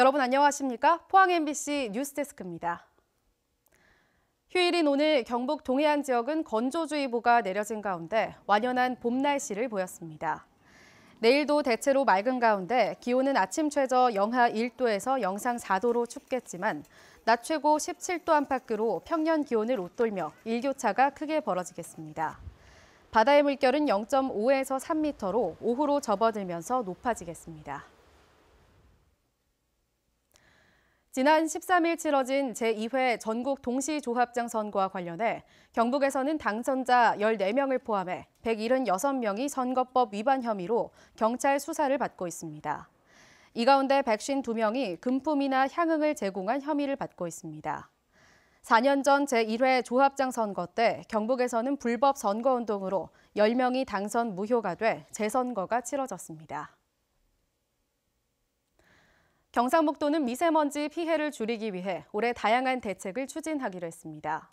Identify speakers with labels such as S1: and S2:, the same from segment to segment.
S1: 여러분 안녕하십니까? 포항 MBC 뉴스데스크입니다. 휴일인 오늘 경북 동해안 지역은 건조주의보가 내려진 가운데 완연한 봄 날씨를 보였습니다. 내일도 대체로 맑은 가운데 기온은 아침 최저 영하 1도에서 영상 4도로 춥겠지만 낮 최고 17도 안팎으로 평년 기온을 웃돌며 일교차가 크게 벌어지겠습니다. 바다의 물결은 0.5에서 3m로 오후로 접어들면서 높아지겠습니다. 지난 13일 치러진 제2회 전국 동시조합장 선거와 관련해 경북에서는 당선자 14명을 포함해 176명이 선거법 위반 혐의로 경찰 수사를 받고 있습니다. 이 가운데 152명이 금품이나 향응을 제공한 혐의를 받고 있습니다. 4년 전 제1회 조합장 선거 때 경북에서는 불법 선거운동으로 10명이 당선 무효가 돼 재선거가 치러졌습니다. 경상북도는 미세먼지 피해를 줄이기 위해 올해 다양한 대책을 추진하기로 했습니다.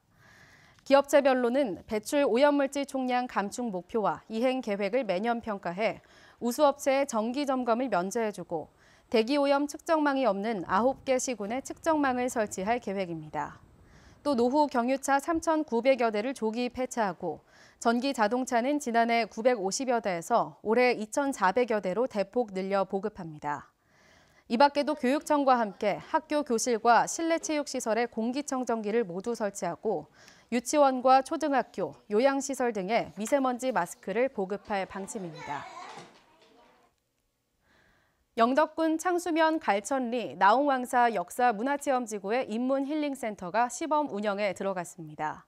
S1: 기업체별로는 배출 오염물질 총량 감축 목표와 이행 계획을 매년 평가해 우수업체의 정기 점검을 면제해주고 대기오염 측정망이 없는 9개 시군에 측정망을 설치할 계획입니다. 또 노후 경유차 3,900여 대를 조기 폐차하고 전기 자동차는 지난해 950여 대에서 올해 2,400여 대로 대폭 늘려 보급합니다. 이 밖에도 교육청과 함께 학교 교실과 실내 체육시설에 공기청정기를 모두 설치하고 유치원과 초등학교, 요양시설 등에 미세먼지 마스크를 보급할 방침입니다. 영덕군 창수면 갈천리 나홍왕사 역사문화체험지구의 인문힐링센터가 시범 운영에 들어갔습니다.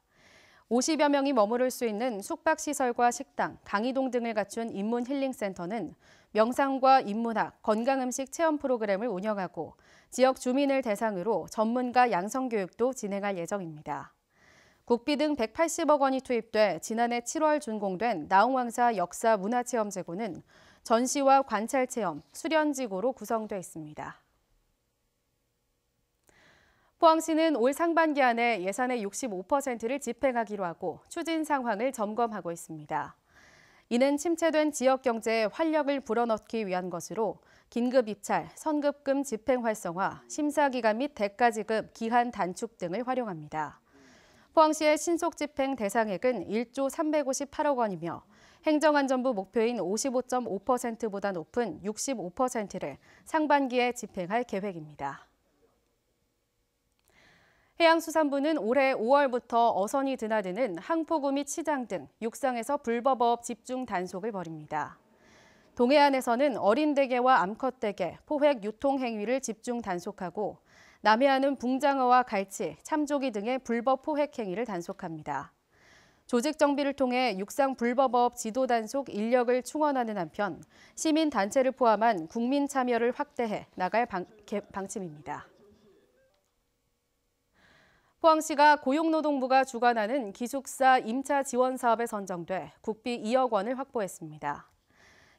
S1: 50여 명이 머무를 수 있는 숙박시설과 식당, 강의동 등을 갖춘 인문힐링센터는 명상과 인문학, 건강음식 체험 프로그램을 운영하고 지역 주민을 대상으로 전문가 양성교육도 진행할 예정입니다. 국비 등 180억 원이 투입돼 지난해 7월 준공된 나홍왕사 역사문화체험제구는 전시와 관찰체험, 수련지구로 구성돼 있습니다. 포항시는 올 상반기 안에 예산의 65%를 집행하기로 하고 추진 상황을 점검하고 있습니다. 이는 침체된 지역 경제에 활력을 불어넣기 위한 것으로 긴급 입찰, 선급금 집행 활성화, 심사기간 및 대가 지급 기한 단축 등을 활용합니다. 포항시의 신속 집행 대상액은 1조 358억 원이며 행정안전부 목표인 55.5%보다 높은 65%를 상반기에 집행할 계획입니다. 해양수산부는 올해 5월부터 어선이 드나드는 항포구 및 시장 등 육상에서 불법어업 집중 단속을 벌입니다. 동해안에서는 어린 대게와 암컷 대게, 포획 유통 행위를 집중 단속하고 남해안은 붕장어와 갈치, 참조기 등의 불법 포획 행위를 단속합니다. 조직 정비를 통해 육상 불법어업 지도 단속 인력을 충원하는 한편 시민단체를 포함한 국민 참여를 확대해 나갈 방침입니다. 포항시가 고용노동부가 주관하는 기숙사 임차 지원 사업에 선정돼 국비 2억 원을 확보했습니다.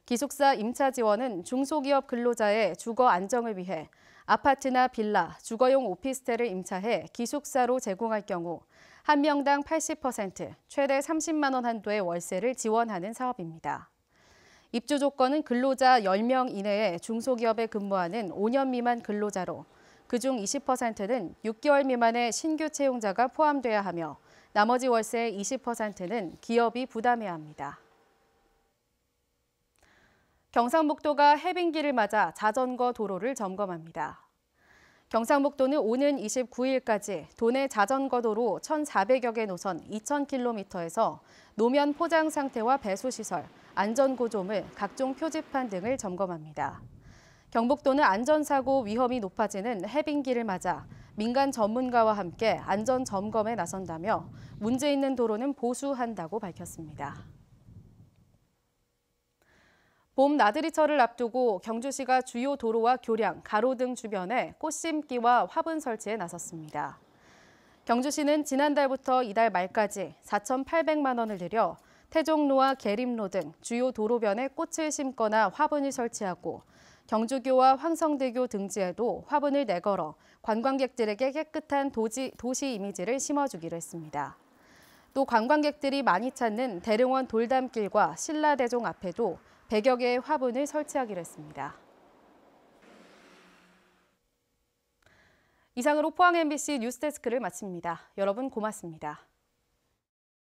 S1: 기숙사 임차 지원은 중소기업 근로자의 주거 안정을 위해 아파트나 빌라, 주거용 오피스텔을 임차해 기숙사로 제공할 경우 한 명당 80%, 최대 30만 원 한도의 월세를 지원하는 사업입니다. 입주 조건은 근로자 10명 이내의 중소기업에 근무하는 5년 미만 근로자로 그중 20%는 6개월 미만의 신규 채용자가 포함돼야 하며 나머지 월세의 20%는 기업이 부담해야 합니다. 경상북도가 해빙기를 맞아 자전거 도로를 점검합니다. 경상북도는 오는 29일까지 도내 자전거 도로 1,400여 개 노선 2,000km에서 노면 포장 상태와 배수시설, 안전구조물, 각종 표지판 등을 점검합니다. 경북도는 안전사고 위험이 높아지는 해빙기를 맞아 민간 전문가와 함께 안전점검에 나선다며 문제 있는 도로는 보수한다고 밝혔습니다. 봄 나들이철을 앞두고 경주시가 주요 도로와 교량, 가로등 주변에 꽃 심기와 화분 설치에 나섰습니다. 경주시는 지난달부터 이달 말까지 4,800만 원을 들여 태종로와 계림로 등 주요 도로변에 꽃을 심거나 화분을 설치하고 경주교와 황성대교 등지에도 화분을 내걸어 관광객들에게 깨끗한 도시 이미지를 심어주기로 했습니다. 또 관광객들이 많이 찾는 대릉원 돌담길과 신라대종 앞에도 100여 개의 화분을 설치하기로 했습니다. 이상으로 포항 MBC 뉴스데스크를 마칩니다. 여러분 고맙습니다.